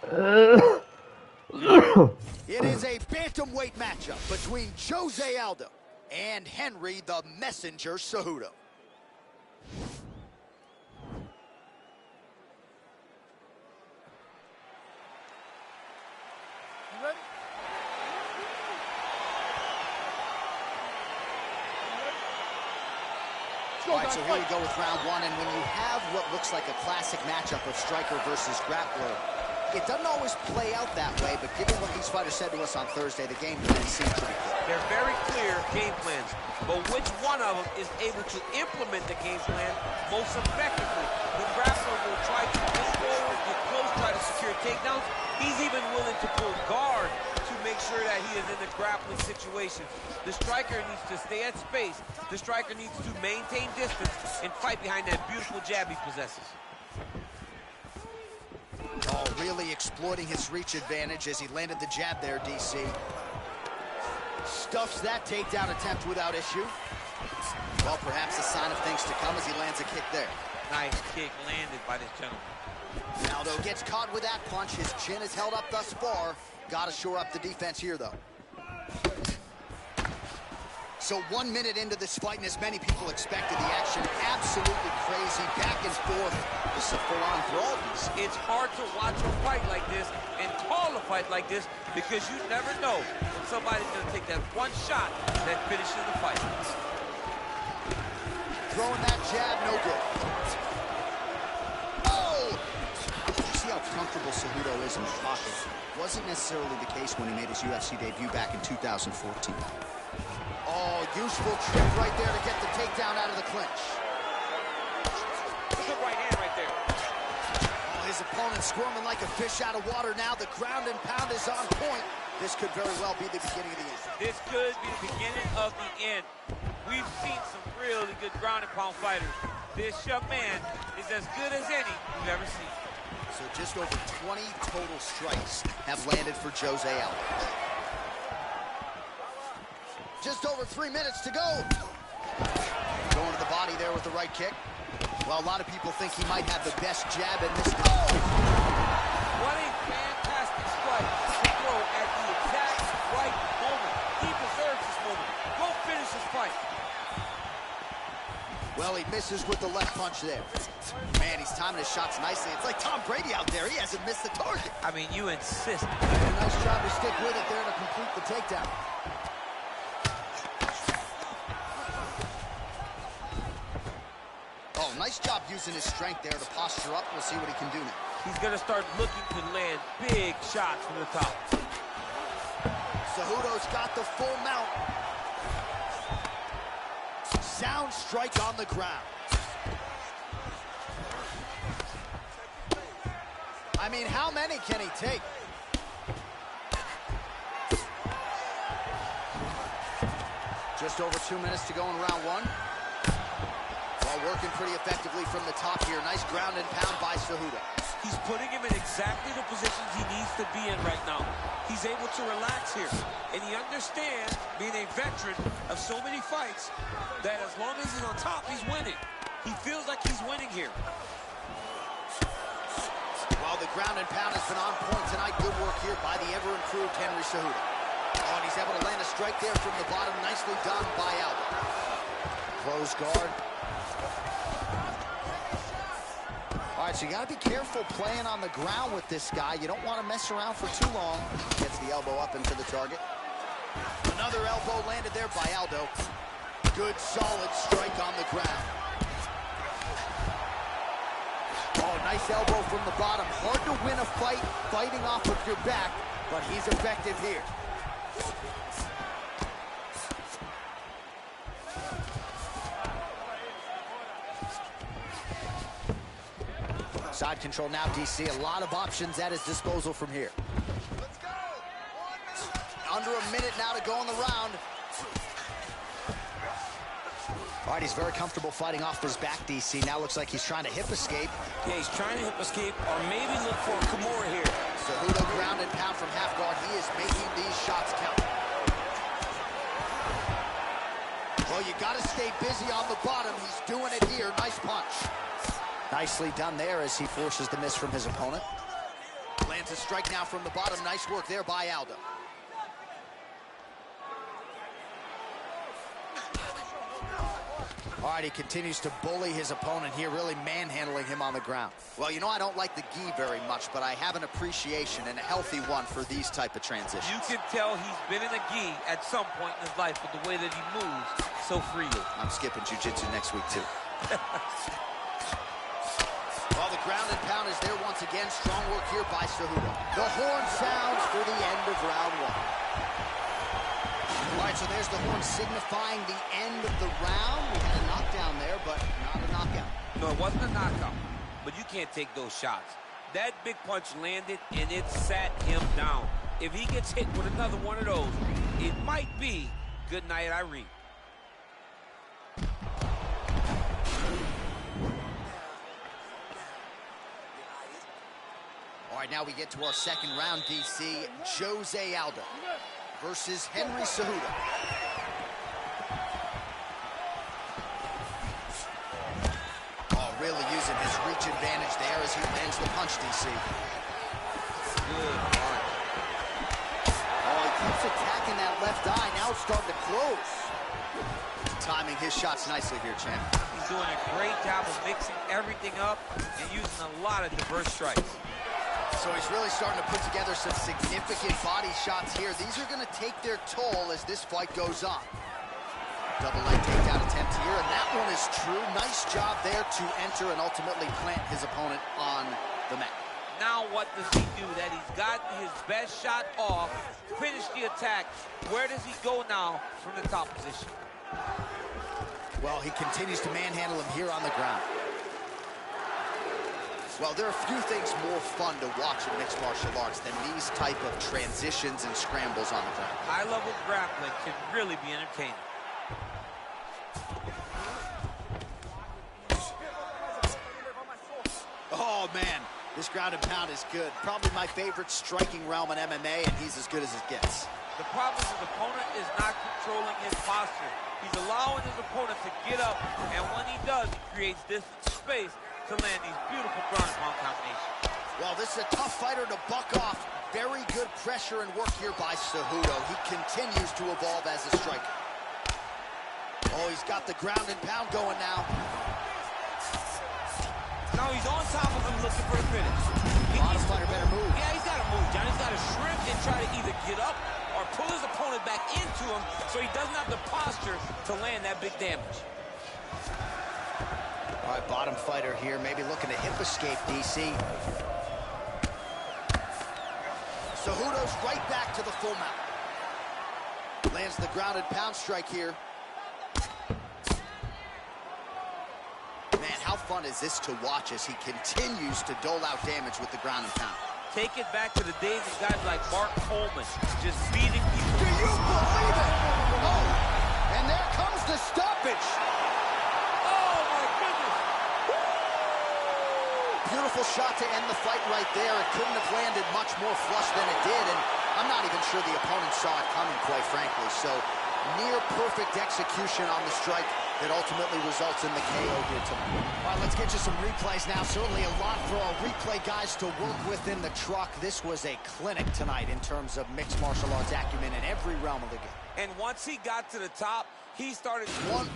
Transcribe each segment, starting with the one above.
It is a bantamweight matchup between Jose Aldo and Henry the Messenger Cejudo. All right, so here we go with round one, and when you have what looks like a classic matchup of striker versus grappler, it doesn't always play out that way, but given what these fighters said to us on Thursday, the game plan seems pretty clear. They're very clear game plans, but which one of them is able to implement the game plan most effectively? The grappler will try to push forward, get close, try to secure takedowns. He's even willing to pull guard to make sure that he is in the grappling situation. The striker needs to stay at space. The striker needs to maintain distance and fight behind that beautiful jab he possesses. Oh, really exploiting his reach advantage as he landed the jab there, DC. Stuffs that takedown attempt without issue. Well, perhaps a sign of things to come as he lands a kick there. Nice kick landed by this gentleman. Aldo gets caught with that punch. His chin is held up thus far. Got to shore up the defense here, though. So 1 minute into this fight, and as many people expected, the action absolutely crazy, back and forth. This is a full-on brawl. It's hard to watch a fight like this and call a fight like this because you never know when somebody's going to take that one shot that finishes the fight. Throwing that jab, no good. Oh! You see how comfortable Cejudo is in the pocket. Wasn't necessarily the case when he made his UFC debut back in 2014. Oh, useful trick right there to get the takedown out of the clinch. Good right hand right there. Oh, his opponent squirming like a fish out of water now. The ground and pound is on point. This could very well be the beginning of the end. This could be the beginning of the end. We've seen some really good ground and pound fighters. This young man is as good as any we've ever seen. So just over 20 total strikes have landed for Jose Aldo. Just over 3 minutes to go. Going to the body there with the right kick. Well, a lot of people think he might have the best jab in this. Oh! What a fantastic strike to throw at the exact right moment. He deserves this moment. Go finish this fight. Well, he misses with the left punch there. Man, he's timing his shots nicely. It's like Tom Brady out there. He hasn't missed the target. I mean, you insist. A nice job to stick with it there to complete the takedown. Oh, nice job using his strength there to posture up. We'll see what he can do now. He's going to start looking to land big shots from the top. Cejudo's got the full mount. Sound strike on the ground. I mean, how many can he take? Just over 2 minutes to go in round one. While working pretty effectively from the top here. Nice ground and pound by Cejudo. He's putting him in exactly the positions he needs to be in right now. He's able to relax here. And he understands, being a veteran of so many fights, that as long as he's on top, he's winning. He feels like he's winning here. While the ground and pound has been on point tonight, good work here by the ever-improved Henry Cejudo. Oh, and he's able to land a strike there from the bottom. Nicely done by Aldo. Close guard. All right, so you got to be careful playing on the ground with this guy. You don't want to mess around for too long. Gets the elbow up into the target. Another elbow landed there by Aldo. Good, solid strike on the ground. Oh, nice elbow from the bottom. Hard to win a fight fighting off of your back, but he's effective here. Side control now, DC. A lot of options at his disposal from here. Let's go. Under a minute now to go in the round. All right, he's very comfortable fighting off his back, DC. Now looks like he's trying to hip escape. Yeah, he's trying to hip escape or maybe look for a Kimura here. Cejudo ground and pound from half guard. He is making these shots count. Well, you got to stay busy on the bottom. He's doing it here. Nice punch. Nicely done there as he forces the miss from his opponent. Lands Finds a strike now from the bottom. Nice work there by Aldo. All right, he continues to bully his opponent here, really manhandling him on the ground. Well, you know, I don't like the gi very much, but I have an appreciation, and a healthy one, for these type of transitions. You can tell he's been in a gi at some point in his life with the way that he moves so freely. I'm skipping jiu-jitsu next week, too. Well, the ground and pound is there once again. Strong work here by Cejudo. The horn sounds for the end of round one. All right, so there's the horn signifying the end of the round. We had a knockdown there, but not a knockout. No, it wasn't a knockout, but you can't take those shots. That big punch landed, and it sat him down. If he gets hit with another one of those, it might be good night, Irene. All right, now we get to our second round, DC. Jose Aldo versus Henry Cejudo. Oh, really using his reach advantage there as he lands the punch, DC. Good punch. Oh, he keeps attacking that left eye. Now it's starting to close. Timing his shots nicely here, champ. He's doing a great job of mixing everything up and using a lot of diverse strikes. So he's really starting to put together some significant body shots here. These are going to take their toll as this fight goes on. Double leg takedown attempt here, and that one is true. Nice job there to enter and ultimately plant his opponent on the mat. Now what does he do? That he's gotten his best shot off, finished the attack. Where does he go now from the top position? Well, he continues to manhandle him here on the ground. Well, there are a few things more fun to watch in mixed martial arts than these type of transitions and scrambles on the ground. High-level grappling can really be entertaining. Oh, man, this ground and pound is good. Probably my favorite striking realm in MMA, and he's as good as it gets. The problem is his opponent is not controlling his posture. He's allowing his opponent to get up, and when he does, he creates distance space to land these beautiful ground and pound combinations. Well, this is a tough fighter to buck off. Very good pressure and work here by Cejudo. He continues to evolve as a striker. Oh, he's got the ground and pound going now. Now he's on top of him looking for the finish. Bottom fighter better move. Yeah, he's got to move, John. He's got to shrimp and try to either get up or pull his opponent back into him so he doesn't have the posture to land that big damage. All right, bottom fighter here, maybe looking to hip escape, DC. Cejudo's right back to the full mount. Lands the ground and pound strike here. Man, how fun is this to watch as he continues to dole out damage with the ground and pound. Take it back to the days of guys like Mark Coleman, just beating people. Do you believe it? Oh, and there comes the stoppage. Beautiful shot to end the fight right there. It couldn't have landed much more flush than it did, and I'm not even sure the opponent saw it coming, quite frankly. So, near perfect execution on the strike that ultimately results in the KO here tonight. All right, let's get you some replays now. Certainly a lot for our replay guys to work with in the truck. This was a clinic tonight in terms of mixed martial arts acumen in every realm of the game. And once he got to the top, he started one.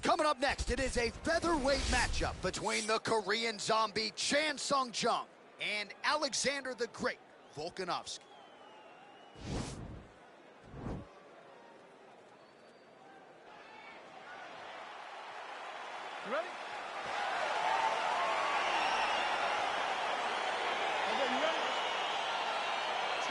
Coming up next, it is a featherweight matchup between the Korean zombie Chan Sung-jung and Alexander the Great Volkanovski. You ready? Okay, you ready?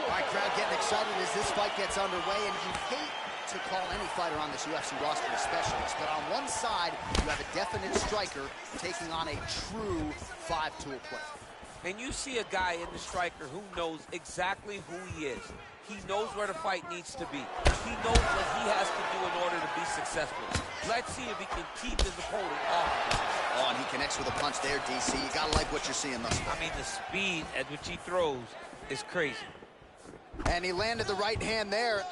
All right, crowd getting excited as this fight gets underway, and you hate to call any fighter on this UFC roster a specialist, but on one side, you have a definite striker taking on a true five-tool player. And you see a guy in the striker who knows exactly who he is. He knows where the fight needs to be. He knows what he has to do in order to be successful. Let's see if he can keep his opponent off. Oh, and he connects with a punch there, DC. You gotta like what you're seeing thus far. I mean, the speed at which he throws is crazy. And he landed the right hand there.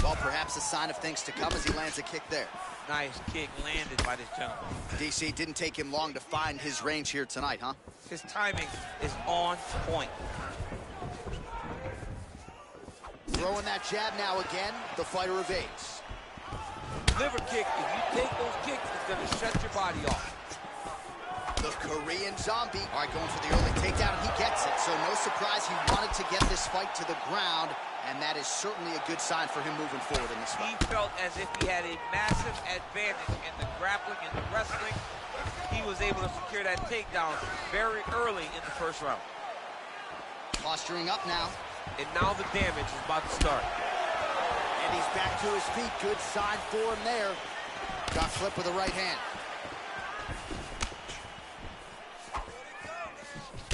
Well, perhaps a sign of things to come as he lands a kick there. Nice kick landed by this gentleman. DC, didn't take him long to find his range here tonight, huh? His timing is on point. Throwing that jab now again, the fighter evades. Liver kick, if you take those kicks, it's gonna shut your body off. The Korean Zombie. All right, going for the early takedown, and he gets it. So no surprise, he wanted to get this fight to the ground, and that is certainly a good sign for him moving forward in this fight. He felt as if he had a massive advantage in the grappling and the wrestling. He was able to secure that takedown very early in the first round. Posturing up now. And now the damage is about to start. And he's back to his feet. Good sign for him there. Got flipped with the right hand.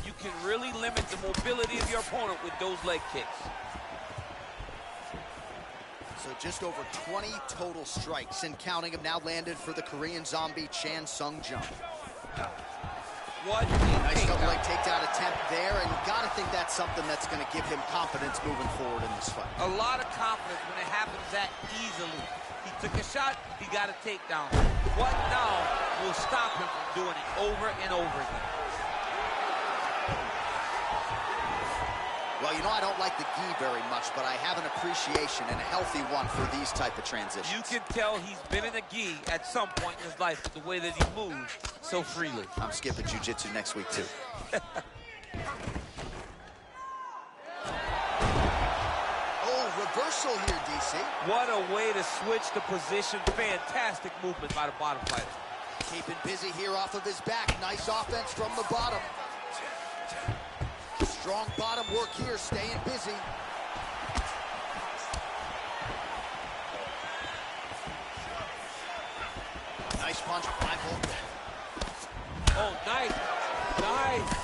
You can really limit the mobility of your opponent with those leg kicks. So just over 20 total strikes, and counting them now landed for the Korean Zombie, Chan Sung Jung. What a nice takedown. double leg takedown attempt there, and you gotta think that's something that's gonna give him confidence moving forward in this fight. A lot of confidence when it happens that easily. He took a shot, he got a takedown. What now will stop him from doing it over and over again? Well, you know, I don't like the gi very much, but I have an appreciation and a healthy one for these type of transitions. You can tell he's been in a gi at some point in his life with the way that he moves so freely. I'm skipping jiu-jitsu next week, too. Oh, reversal here, DC. What a way to switch the position. Fantastic movement by the bottom fighter. Keeping busy here off of his back. Nice offense from the bottom. Strong bottom work here, staying busy. Nice punch, Michael. Oh, nice. Nice.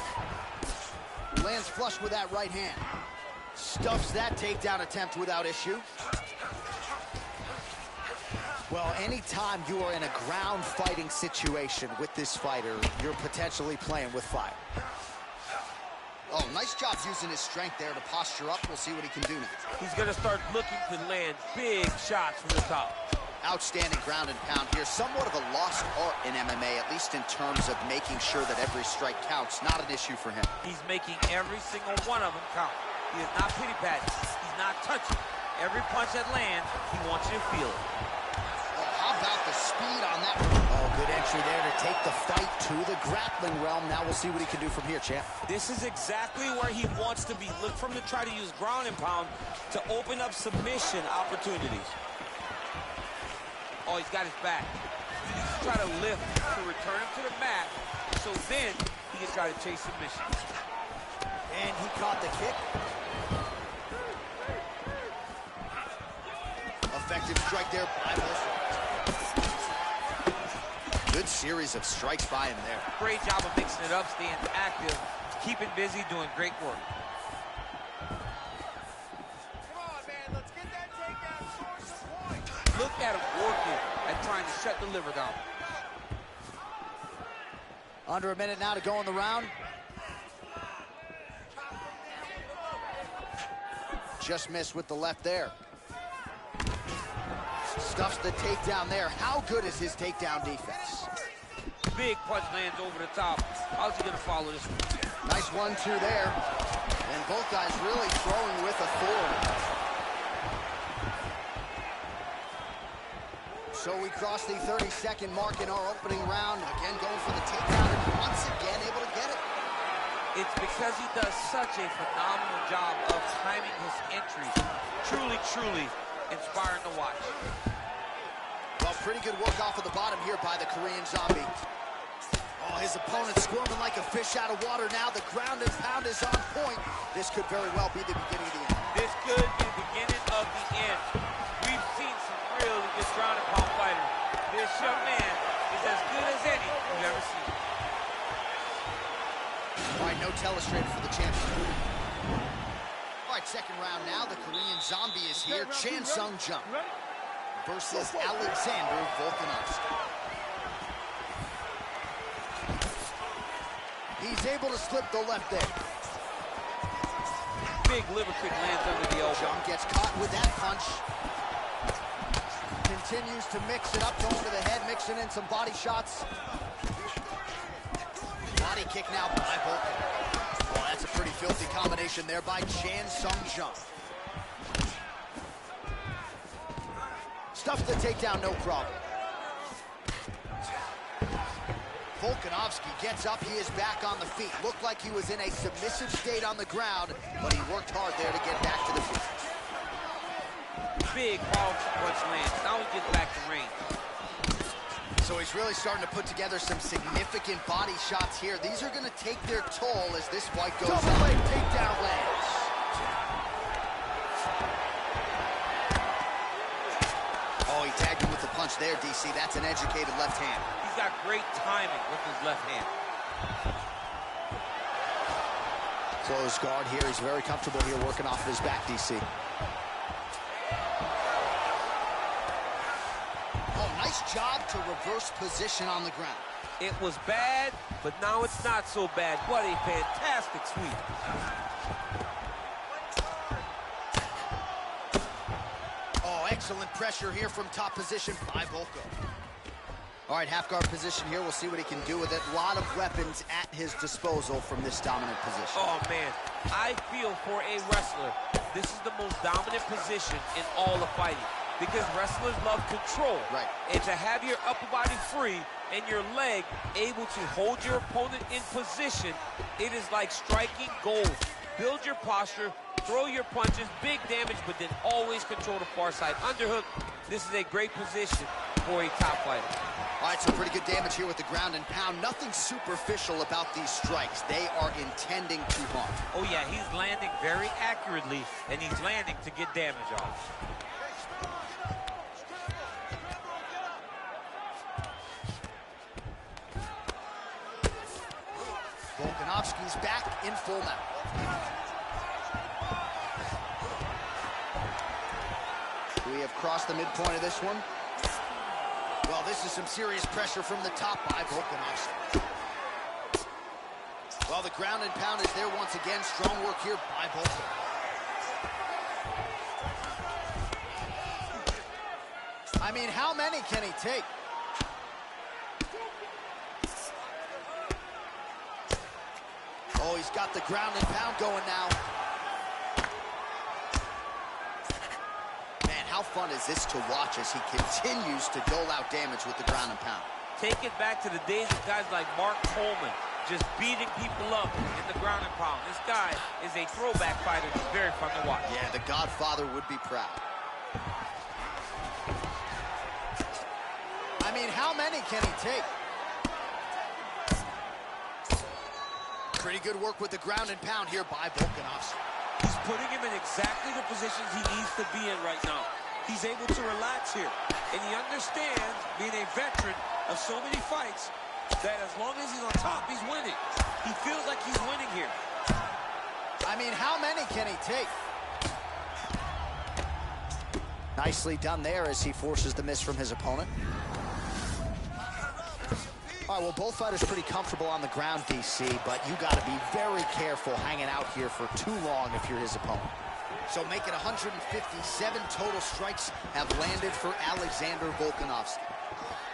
Lands flush with that right hand. Stuffs that takedown attempt without issue. Well, anytime you are in a ground fighting situation with this fighter, you're potentially playing with fire. Oh, nice job using his strength there to posture up. We'll see what he can do next. He's going to start looking to land big shots from the top. Outstanding ground and pound here. Somewhat of a lost art in MMA, at least in terms of making sure that every strike counts. Not an issue for him. He's making every single one of them count. He is not pity-patting. He's not touching. Every punch that lands, he wants you to feel it. Oh, how about the speed on that? Oh, good entry there to take the fight to the grappling realm. Now we'll see what he can do from here, champ. This is exactly where he wants to be. Look for him to try to use ground and pound to open up submission opportunities. Oh, he's got his back. He needs to try to lift to return him to the mat, so then he can try to chase submission. And he caught the kick. Effective strike there by Wilson. Good series of strikes by him there. Great job of mixing it up, staying active, keeping busy, doing great work. Look at him working and trying to shut the liver down. Under a minute now to go in the round. Just missed with the left there. Stuffs the takedown there. How good is his takedown defense? Big punch lands over the top. How's he going to follow this one? Nice 1-2 there. And both guys really throwing with authority. So we cross the 30-second mark in our opening round. Again, going for the takedown, and once again able to get it. It's because he does such a phenomenal job of timing his entries. Truly, truly inspiring to watch. Well, pretty good work off of the bottom here by the Korean Zombie. Oh, his opponent squirming like a fish out of water now. The ground and pound is on point. This could very well be the beginning of the end. This could be the beginning of the end. We've seen young man is as good as any you've ever seen. All right, no telestrator for the champion. All right, second round now. The Korean Zombie is here. Chan Sung Jung versus Alexander Volkanovski. He's able to slip the left there. Big liver kick lands under the elbow. Jung gets caught with that punch. Continues to mix it up, going to the head, mixing in some body shots. Body kick now by Volkan. Oh, that's a pretty filthy combination there by Chan Sung Jung. Stuffs the takedown, no problem. Volkanovski gets up, he is back on the feet. Looked like he was in a submissive state on the ground, but he worked hard there to get back to the feet. Big powerful punch lands. Now he gets back to range. So he's really starting to put together some significant body shots here. These are going to take their toll as this fight goes on. Double leg takedown lands. Oh, he tagged him with the punch there, DC. That's an educated left hand. He's got great timing with his left hand. Closed guard here. He's very comfortable here working off of his back, DC. Nice job to reverse position on the ground. It was bad, but now it's not so bad. What a fantastic sweep. Oh, excellent pressure here from top position by Volko. All right, half guard position here. We'll see what he can do with it. A lot of weapons at his disposal from this dominant position. Oh, man. I feel for a wrestler, this is the most dominant position in all of fighting. Because wrestlers love control. Right. And to have your upper body free and your leg able to hold your opponent in position, it is like striking gold. Build your posture, throw your punches, big damage, but then always control the far side. Underhook, this is a great position for a top fighter. All right, some pretty good damage here with the ground and pound. Nothing superficial about these strikes. They are intending to harm. Oh, yeah, he's landing very accurately, and he's landing to get damage off. Volkanovski's back in full mount. We have crossed the midpoint of this one. Well, this is some serious pressure from the top by Volkanovski. Well, the ground and pound is there once again. Strong work here by Volkan. I mean, how many can he take? Oh, he's got the ground and pound going now. Man, how fun is this to watch as he continues to dole out damage with the ground and pound? Take it back to the days of guys like Mark Coleman, just beating people up in the ground and pound. This guy is a throwback fighter. It's very fun to watch. Yeah, the Godfather would be proud. I mean, how many can he take? Pretty good work with the ground and pound here by Volkanovski. He's putting him in exactly the positions he needs to be in right now. He's able to relax here. And he understands, being a veteran of so many fights, that as long as he's on top, he's winning. He feels like he's winning here. I mean, how many can he take? Nicely done there as he forces the miss from his opponent. All right, well, both fighters pretty comfortable on the ground, DC, but you got to be very careful hanging out here for too long if you're his opponent. So make it 157 total strikes have landed for Alexander Volkanovski.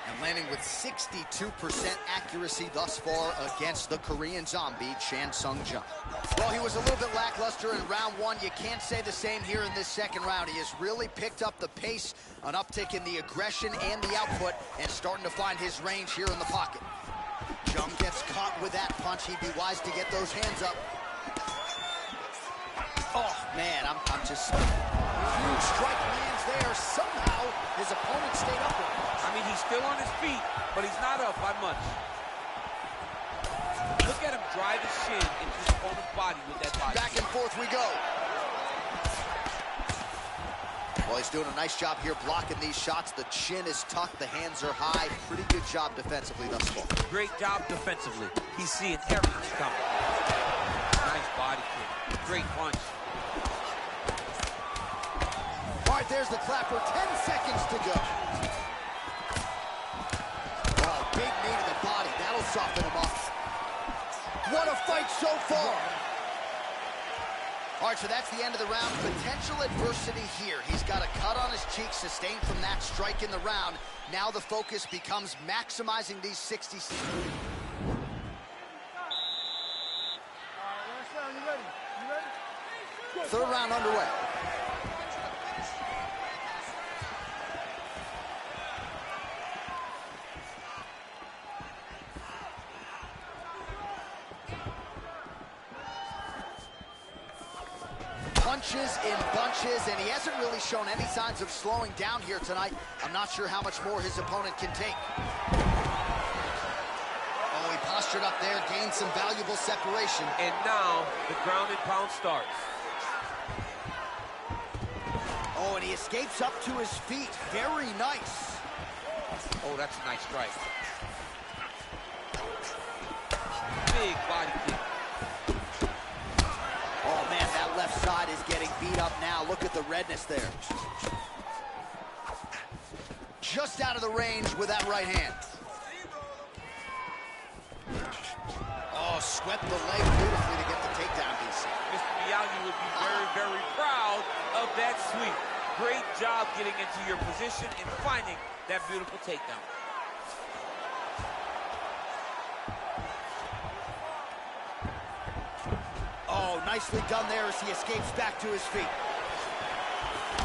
And landing with 62% accuracy thus far against the Korean Zombie, Chan Sung Jung. Well, he was a little bit lackluster in round one. You can't say the same here in this second round. He has really picked up the pace, an uptick in the aggression and the output, and starting to find his range here in the pocket. Jung gets caught with that punch. He'd be wise to get those hands up. Oh, man, I'm just... Huge strike lands there. Somehow, his opponent stayed upright. I mean, he's still on his feet, but he's not up by much. Look at him drive his shin into his opponent's body with that body. Back and forth we go. Well, he's doing a nice job here blocking these shots. The chin is tucked, the hands are high. Pretty good job defensively thus far. Great job defensively. He's seeing everything coming. Nice body kick. Great punch. All right, there's the clapper. 10 seconds to go. Oh, big knee to the body. That'll soften him up. What a fight so far. All right, so that's the end of the round. Potential adversity here. He's got a cut on his cheek sustained from that strike in the round. Now the focus becomes maximizing these 60 seconds. Third round underway. Punches in bunches, and he hasn't really shown any signs of slowing down here tonight. I'm not sure how much more his opponent can take. Oh, he postured up there, gained some valuable separation. And now the ground and pound starts. Oh, and he escapes up to his feet. Very nice. Oh, that's a nice strike. Big body kick. Oh, man, that left side is getting beat up now. Look at the redness there. Just out of the range with that right hand. Oh, swept the leg beautifully to get the takedown, DC. Mr. Miyagi would be very, very proud of that sweep. Great job getting into your position and finding that beautiful takedown. Oh, nicely done there as he escapes back to his feet.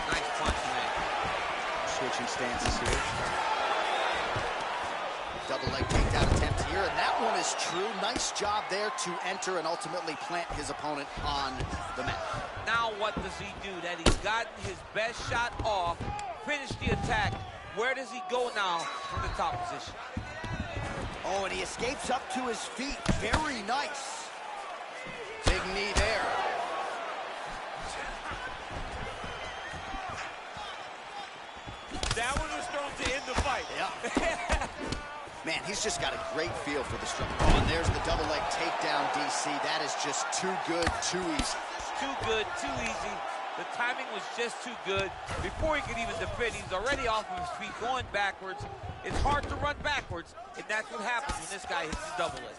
Nice punch, man. Switching stances here. Double leg takedown attempt here, and that one is true. Nice job there to enter and ultimately plant his opponent on the mat. Now what does he do? That he's gotten his best shot off, finished the attack. Where does he go now from the top position? Oh, and he escapes up to his feet. Very nice. Big knee there. That one was thrown to end the fight. Yeah. Man, he's just got a great feel for the strike. Oh, and there's the double leg takedown, DC. That is just too good, too easy. Too good, too easy. The timing was just too good. Before he could even defend, he's already off of his feet, going backwards. It's hard to run backwards, and that's what happens when this guy hits his double leg.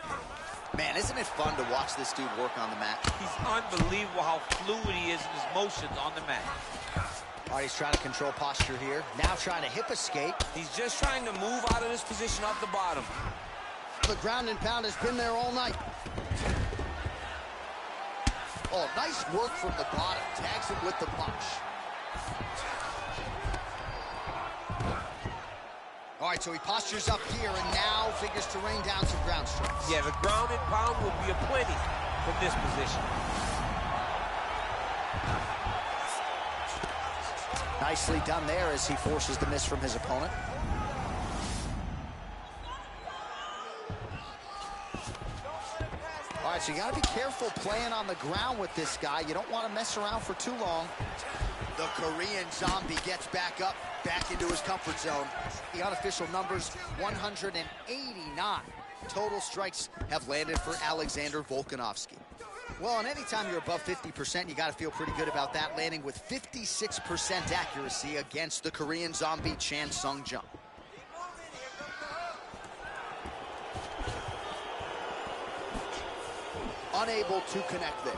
Man, isn't it fun to watch this dude work on the mat? He's unbelievable how fluid he is in his motions on the mat. All right, he's trying to control posture here. Now trying to hip escape. He's just trying to move out of this position off the bottom. The ground and pound has been there all night. Oh, nice work from the bottom. Tags him with the punch. All right, so he postures up here and now figures to rain down some ground strikes. Yeah, the ground and pound will be aplenty from this position. Nicely done there as he forces the miss from his opponent. All right, so you got to be careful playing on the ground with this guy. You don't want to mess around for too long. The Korean Zombie gets back up, back into his comfort zone. The unofficial numbers, 189 total strikes have landed for Alexander Volkanovski. Well, and anytime you're above 50%, you got to feel pretty good about that, landing with 56% accuracy against the Korean Zombie, Chan Sung Jung. Unable to connect there.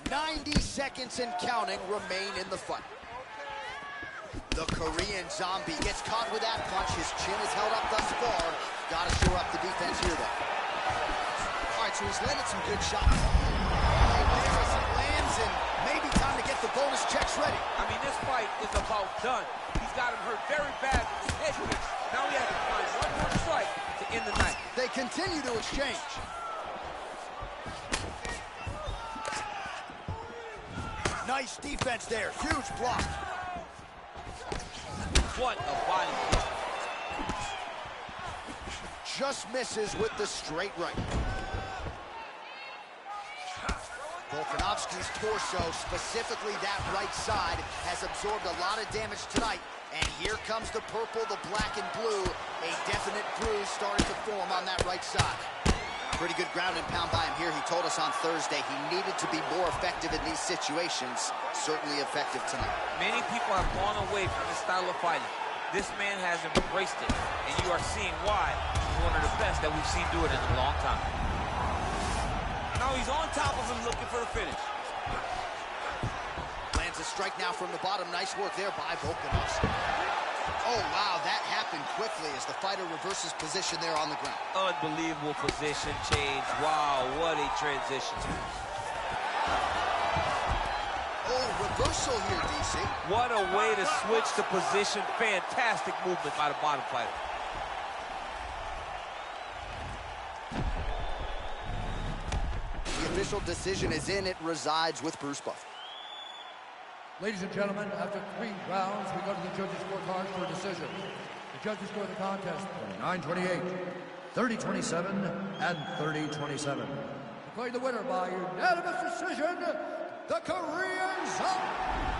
90 seconds and counting remain in the fight. The Korean Zombie gets caught with that punch. His chin is held up thus far. Got to shore up the defense here, though. All right, so he's landed some good shots. There as he lands, and maybe time to get the bonus checks ready. I mean, this fight is about done. He's got him hurt very bad with his head kick. Now he has to find one more strike to end the night. They continue to exchange. Nice defense there. Huge block. What a body kick. Just misses with the straight right. Volkanovski's torso, specifically that right side, has absorbed a lot of damage tonight. And here comes the purple, the black and blue. A definite bruise starting to form on that right side. Pretty good ground and pound by him here. He told us on Thursday he needed to be more effective in these situations. Certainly effective tonight. Many people have gone away from this style of fighting. This man has embraced it, and you are seeing why he's one of the best that we've seen do it in a long time. Now he's on top of him looking for the finish. Lands a strike now from the bottom. Nice work there by Volkanovski. Oh, wow, that happened quickly as the fighter reverses position there on the ground. Unbelievable position change. Wow, what a transition. Oh, reversal here, DC. What a way to switch the position. Fantastic movement by the bottom fighter. The official decision is in. It resides with Bruce Buffer. Ladies and gentlemen, after 3 rounds, we go to the judges' scorecard for a decision. The judges score the contest 29-28, 30-27, and 30-27. Declaring the winner by unanimous decision, the Korean Zombie.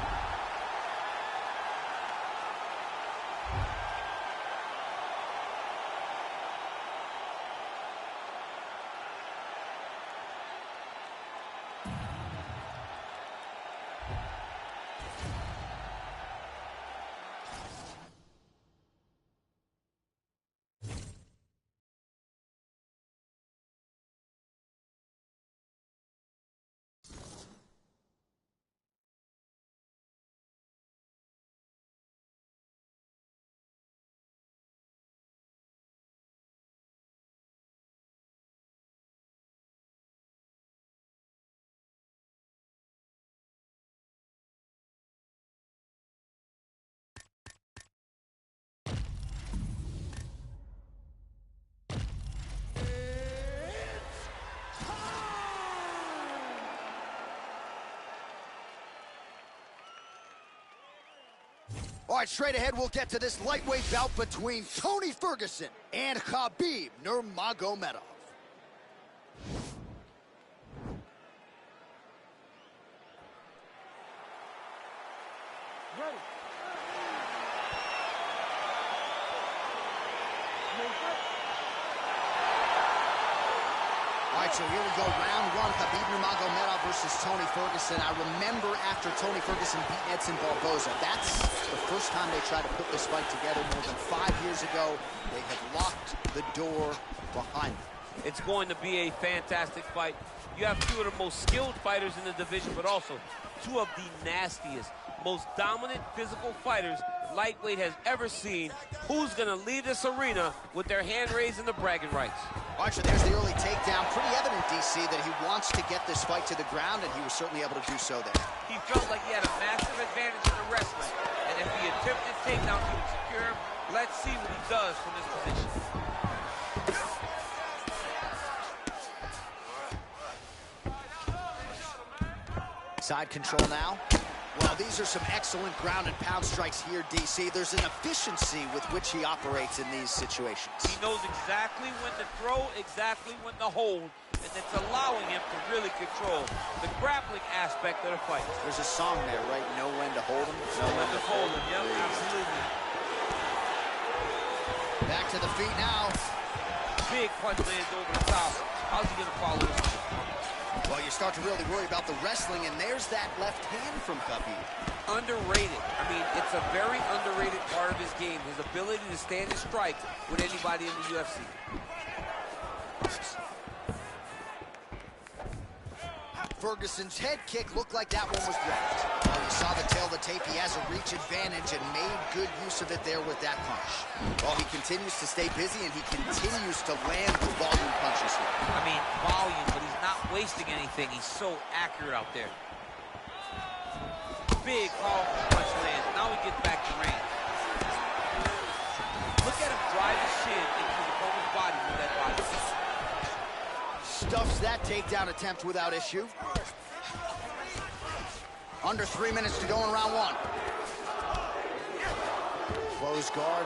All right, straight ahead, we'll get to this lightweight bout between Tony Ferguson and Khabib Nurmagomedov. Ready. All right, so here we go, round 1, Khabib Nurmagomedov versus Tony Ferguson. I remember after Tony Ferguson beat Edson Barboza, that's the first time they tried to put this fight together more than 5 years ago. They have locked the door behind them. It's going to be a fantastic fight. You have 2 of the most skilled fighters in the division, but also 2 of the nastiest, most dominant physical fighters lightweight has ever seen. Who's going to leave this arena with their hand raised and the bragging rights? All right, so there's the early takedown. Pretty evident, DC, that he wants to get this fight to the ground, and he was certainly able to do so there. He felt like he had a massive advantage in the wrestling, and if he attempted takedowns, he would secure him. Let's see what he does from this position. Side control now. Well, these are some excellent ground and pound strikes here, DC. There's an efficiency with which he operates in these situations. He knows exactly when to throw, exactly when to hold, and it's allowing him to really control the grappling aspect of the fight. There's a song there, right? Know when to hold him. Know when to hold him, yep, absolutely. Back to the feet now. Big punch lands over the top. How's he gonna follow this? Well, you start to really worry about the wrestling, and there's that left hand from Khabib. Underrated. I mean, it's a very underrated part of his game, his ability to stand and strike with anybody in the UFC. Ferguson's head kick looked like that one was blocked. Well, you saw the tail of the tape. He has a reach advantage and made good use of it there with that punch. Well, he continues to stay busy, and he continues to land with volume punches here. I mean, volume, but he's not wasting anything. He's so accurate out there. Big, powerful punch lands. Now he gets back to range. Look at him drive his shin into the opponent's body with that body. Stuffs that takedown attempt without issue. Under 3 minutes to go in round 1. Close guard.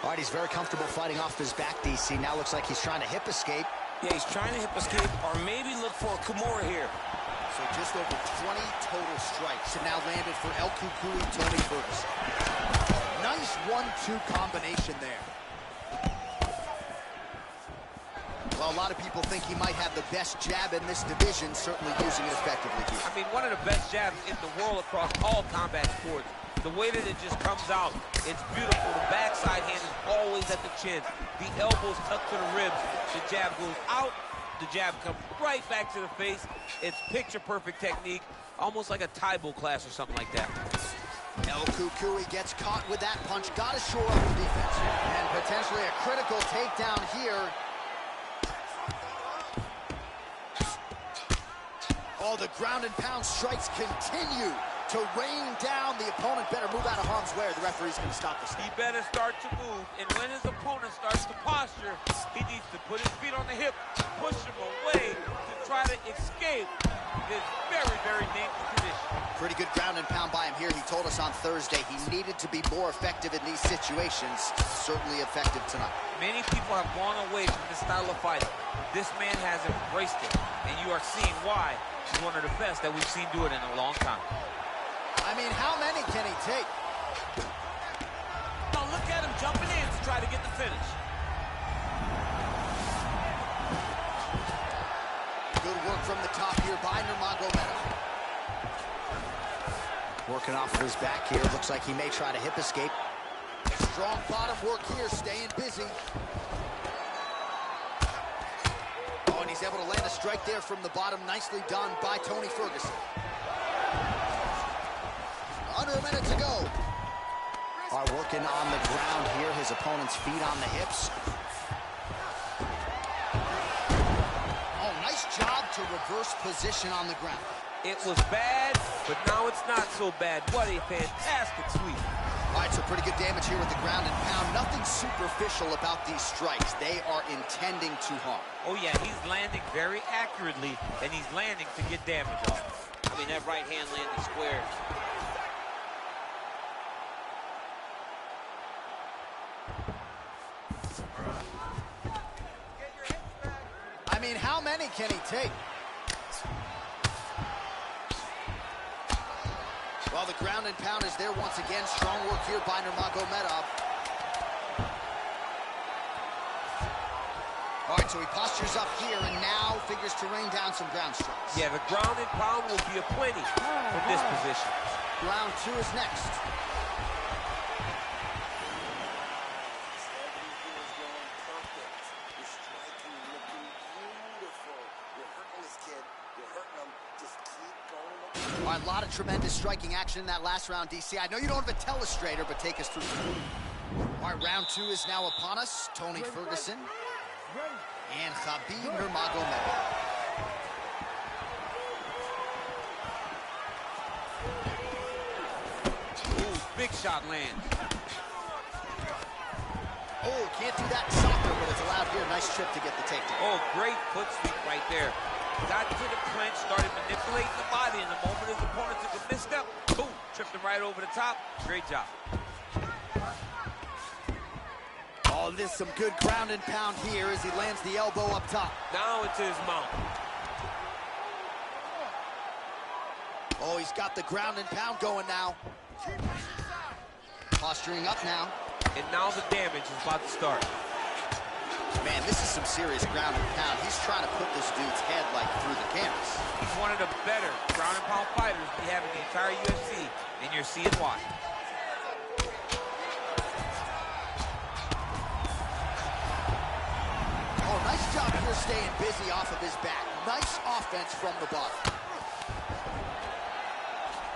All right, he's very comfortable fighting off his back, DC. Now looks like he's trying to hip escape. Yeah, he's trying to hip escape or maybe look for a Kimura here. So just over 20 total strikes, and now landed for El Cucuy, Tony Ferguson. Nice 1-2 combination there. Well, a lot of people think he might have the best jab in this division, certainly using it effectively here. I mean, one of the best jabs in the world across all combat sports. The way that it just comes out, it's beautiful. The backside hand is always at the chin. The elbows tucked to the ribs. The jab goes out. The jab comes right back to the face. It's picture-perfect technique, almost like a Taibo class or something like that. El Cucuy gets caught with that punch. Got to shore up the defense. And potentially a critical takedown here. Oh, the ground and pound strikes continue to rain down. The opponent better move out of harm's way or the referee's going to stop this. He better start to move, and when his opponent starts to posture, he needs to put his feet on the hip, push him away to try to escape this very, very dangerous position. Pretty good ground and pound by him here. He told us on Thursday he needed to be more effective in these situations. Certainly effective tonight. Many people have gone away from this style of fighting. This man has embraced it, and you are seeing why he's one of the best that we've seen do it in a long time. I mean, how many can he take? Now look at him jumping in to try to get the finish. Good work from the top here by Nurmagomedov. Working off of his back here. Looks like he may try to hip escape. Strong bottom work here, staying busy. Oh, and he's able to land a strike there from the bottom. Nicely done by Tony Ferguson. Under a minute to go. All right, working on the ground here. His opponent's feet on the hips. Oh, nice job to reverse position on the ground. It was bad, but now it's not so bad. What a fantastic sweep. All right, so pretty good damage here with the ground and pound. Nothing superficial about these strikes. They are intending to harm. Oh, yeah, he's landing very accurately, and he's landing to get damage off. I mean, that right hand landed square. I mean, how many can he take? Well, the ground and pound is there once again. Strong work here by Nurmagomedov. All right, so he postures up here and now figures to rain down some ground strikes. Yeah, the ground and pound will be a plenty from this position. Round 2 is next. All right, a lot of tremendous striking action in that last round, DC. I know you don't have a telestrator, but take us through. All right, round 2 is now upon us. Tony Ferguson and Khabib Nurmagomedov. Ooh, big shot lands. Oh, can't do that in soccer, but it's allowed here. Nice trip to get the takedown. Oh, great foot sweep right there. Got to the clinch, started manipulating the body, and the moment his opponent took a misstep, boom, tripped him right over the top. Great job. Oh, there's some good ground and pound here as he lands the elbow up top. Now into his mount. Oh, he's got the ground and pound going now. Posturing up now. And now the damage is about to start. Man, this is some serious ground and pound. He's trying to put this dude's head like through the canvas. He's one of the better ground and pound fighters we have in the entire UFC, and you're seeing why. Oh, nice job here staying busy off of his back. Nice offense from the bottom.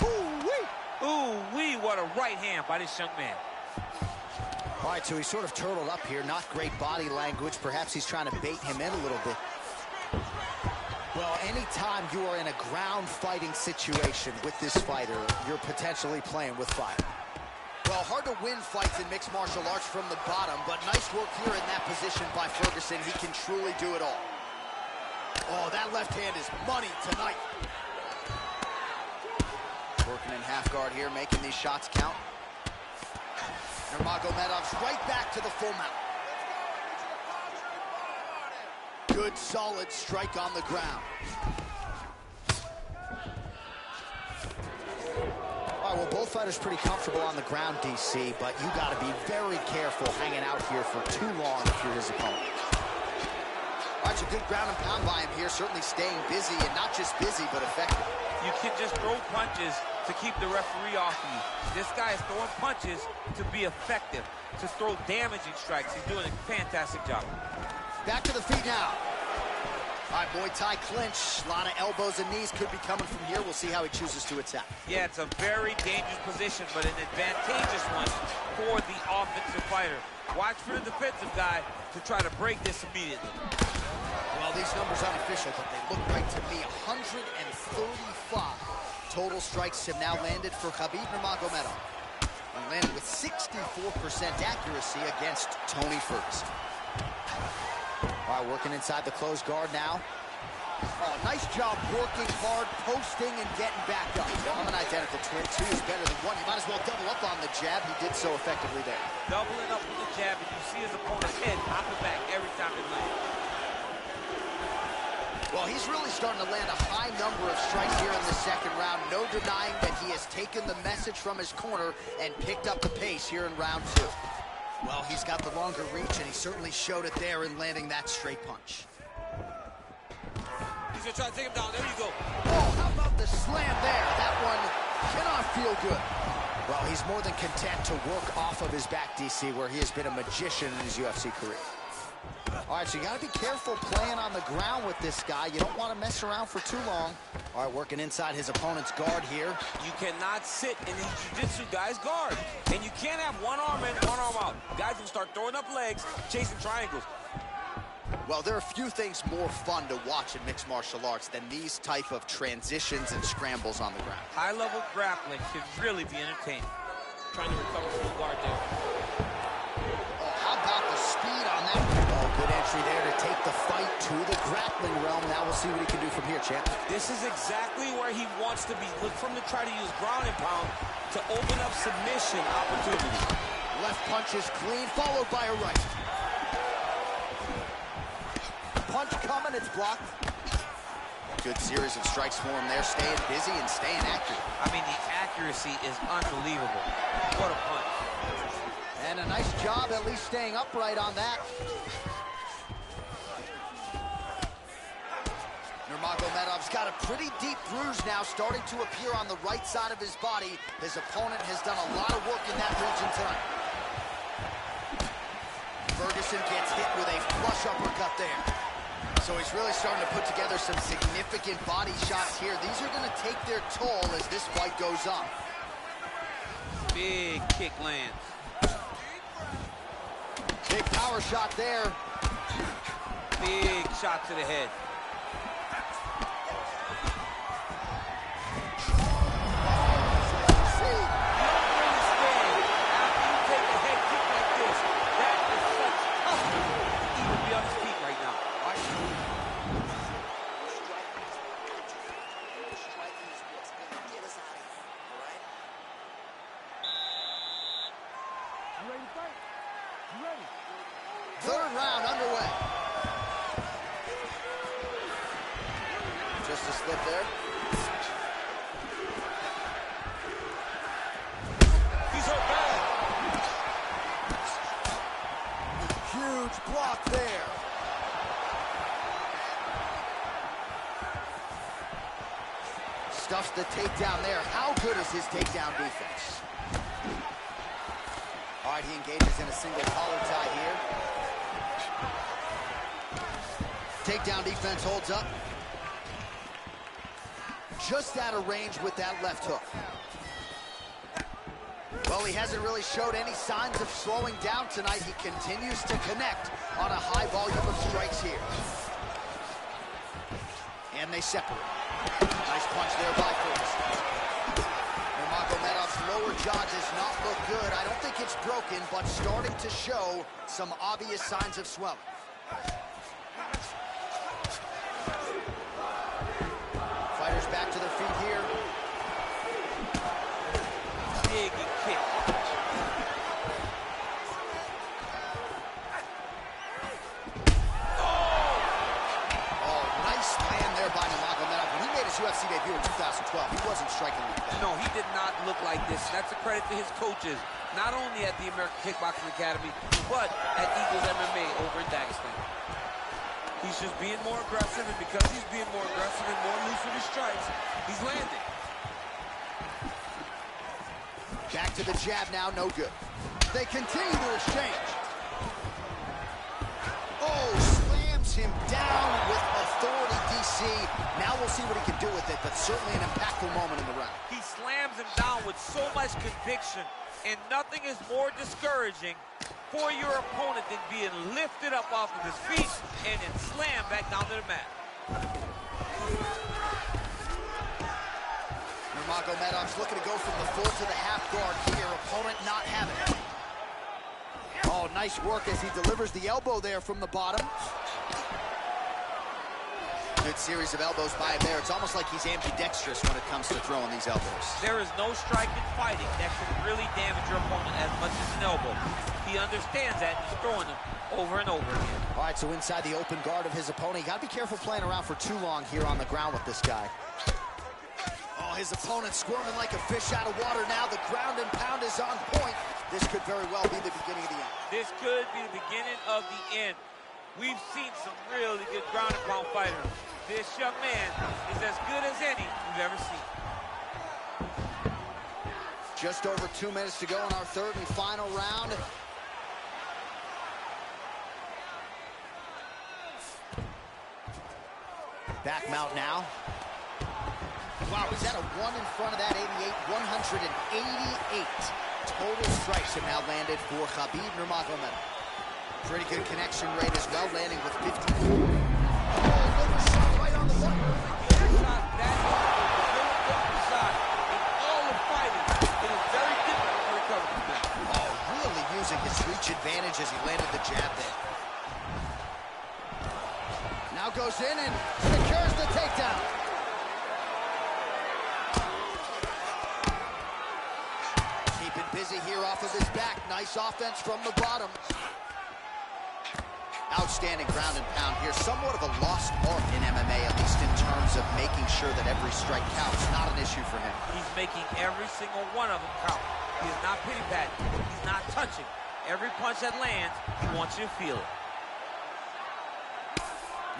Ooh-wee! Ooh-wee, what a right hand by this young man. All right, so he's sort of turtled up here. Not great body language. Perhaps he's trying to bait him in a little bit. Well, anytime you are in a ground fighting situation with this fighter, you're potentially playing with fire. Well, hard to win fights in mixed martial arts from the bottom, but nice work here in that position by Ferguson. He can truly do it all. Oh, that left hand is money tonight. Working in half guard here, making these shots count. Nurmagomedov's right back to the full mount. Good, solid strike on the ground. All right, well, both fighters pretty comfortable on the ground, DC, but you got to be very careful hanging out here for too long if you're his opponent. All right, so good ground and pound by him here, certainly staying busy, and not just busy, but effective. You can just throw punches to keep the referee off of you. This guy is throwing punches to be effective, to throw damaging strikes. He's doing a fantastic job. Back to the feet now. All right, Muay Thai clinch. A lot of elbows and knees could be coming from here. We'll see how he chooses to attack. Yeah, it's a very dangerous position, but an advantageous one for the offensive fighter. Watch for the defensive guy to try to break this immediately. Well, these numbers aren't official, but they look right to me. 135 total strikes have now landed for Khabib Nurmagomedov. He landed with 64% accuracy against Tony Ferguson. All right, working inside the closed guard now. Oh, nice job working hard, posting, and getting back up. Well, I'm an identical twin. Two is better than one. You might as well double up on the jab. He did so effectively there. Doubling up with the jab, and you see his opponent's head hopping back every time it lands. Well, he's really starting to land a high number of strikes here in the second round. No denying that he has taken the message from his corner and picked up the pace here in round two. Well, he's got the longer reach, and he certainly showed it there in landing that straight punch. He's gonna try to take him down. There you go. Oh, how about the slam there? That one cannot feel good. Well, he's more than content to work off of his back, DC, where he has been a magician in his UFC career. All right, so you got to be careful playing on the ground with this guy. You don't want to mess around for too long. All right, working inside his opponent's guard here. You cannot sit in these jiu-jitsu guys' guard. And you can't have one arm in, one arm out. Guys will start throwing up legs, chasing triangles. Well, there are few things more fun to watch in mixed martial arts than these type of transitions and scrambles on the ground. High-level grappling can really be entertaining. Trying to recover from the guard there. Oh, how about the speed on that? Oh, good entry there to take the fight to the grappling realm. Now we'll see what he can do from here, champ. This is exactly where he wants to be. Look for him to try to use ground and pound to open up submission opportunity. Left punch is clean, followed by a right. Punch coming, it's blocked. Good series of strikes for him there, staying busy and staying accurate. I mean, the accuracy is unbelievable. What a punch. And a nice job at least staying upright on that. Nurmagomedov's got a pretty deep bruise now starting to appear on the right side of his body. His opponent has done a lot of work in that region tonight. Ferguson gets hit with a flush uppercut there. So he's really starting to put together some significant body shots here. These are going to take their toll as this fight goes on. Big kick lands. Big power shot there. Big shot to the head. Third round underway. Just a slip there. He's hurt bad. Huge block there. Stuffs the takedown there. How good is his takedown defense? All right, he engages in a single collar tie here. Takedown defense holds up. Just out of range with that left hook. Well, he hasn't really showed any signs of slowing down tonight. He continues to connect on a high volume of strikes here. And they separate. Nice punch there by Ferguson. Nurmagomedov's lower jaw does not look good. I don't think it's broken, but starting to show some obvious signs of swelling. Fighters back to their feet here. Big kick. Oh! his UFC debut in 2012, he wasn't striking like that. No, he did not look like this. That's a credit to his coaches, not only at the American Kickboxing Academy, but at Eagles MMA over in Dagestan. He's just being more aggressive, and because he's being more aggressive and more loose with his strikes, he's landing. Back to the jab now, no good. They continue to exchange. Oh, slams him down with authority, DC. Now we'll see what he can do with it, but certainly an impactful moment in the round. He slams him down with so much conviction, and nothing is more discouraging for your opponent than being lifted up off of his feet and then slammed back down to the mat. Nurmagomedov's looking to go from the full to the half guard here. Opponent not having it. Oh, nice work as he delivers the elbow there from the bottom. Good series of elbows by him there. It's almost like he's ambidextrous when it comes to throwing these elbows. There is no striking fighting that can really damage your opponent as much as an elbow. He understands that and he's throwing them over and over again. All right, so inside the open guard of his opponent. You got to be careful playing around for too long here on the ground with this guy. Oh, his opponent squirming like a fish out of water now. The ground and pound is on point. This could very well be the beginning of the end. This could be the beginning of the end. We've seen some really good ground and pound fighters. This young man is as good as any we've ever seen. Just over 2 minutes to go in our third and final round. Back mount now. Wow, is that a one in front of that 88? 188 total strikes have now landed for Khabib Nurmagomedov. Pretty good connection rate as well, landing with 50. Oh, another shot right on the button. That shot, that shot, in all of fighting, it is very difficult to recover from that. Oh, really using his reach advantage as he landed the jab there. Now goes in and secures the takedown. Keeping busy here off of his back. Nice offense from the bottom. Outstanding ground and pound here. Somewhat of a lost art in MMA, at least in terms of making sure that every strike counts. Not an issue for him. He's making every single one of them count. He is not pity-patting. He's not touching. Every punch that lands, he wants you to feel it.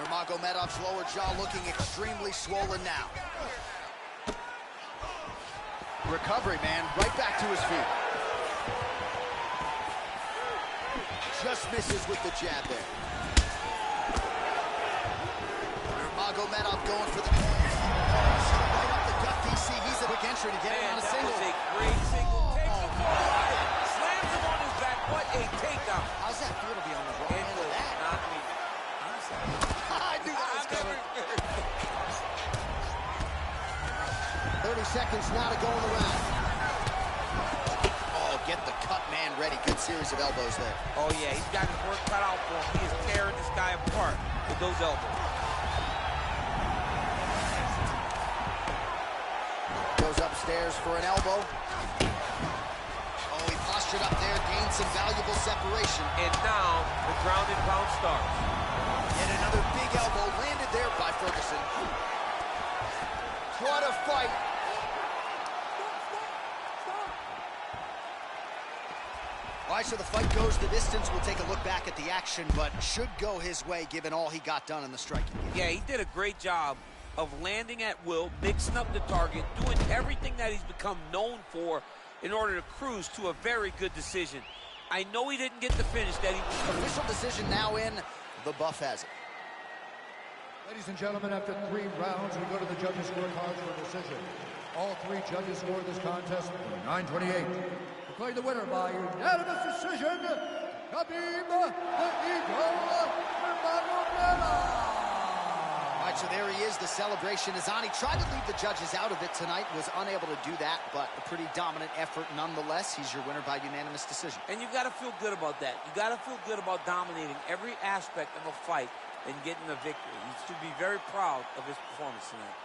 Nurmagomedov's lower jaw looking extremely swollen now. Recovery, man. Right back to his feet. Just misses with the jab there. Nurmagomedov going for the... right up the gut, DC. He's a quick entry to get him on a single. That was a great single takedown. Slams him on his back. What a takedown. How's that feel to be on the wrong end of that? Not me. I'm sorry. I knew that was coming. 30 seconds now to go in the round. Oh, get the cut man ready. Good series of elbows there. Oh, yeah, he's got his work cut out for him. He is tearing this guy apart with those elbows. Goes upstairs for an elbow. Oh, he postured up there, gained some valuable separation. And now the ground and pound starts. Yet another big elbow landed there by Ferguson. What a fight. All right, so the fight goes the distance. We'll take a look back at the action, but should go his way given all he got done in the striking game. Yeah, he did a great job of landing at will, mixing up the target, doing everything that he's become known for in order to cruise to a very good decision. I know he didn't get the finish that he was. Official decision now in. The buff has it. Ladies and gentlemen, after 3 rounds, we go to the judges' scorecards for decision. All 3 judges scored this contest 9-28. Declaring the winner by unanimous decision, Khabib the Eagle Nurmagomedov. All right, so there he is. The celebration is on. He tried to leave the judges out of it tonight, was unable to do that, but a pretty dominant effort nonetheless. He's your winner by unanimous decision. And you got to feel good about that. You got to feel good about dominating every aspect of a fight and getting a victory. You should be very proud of his performance tonight.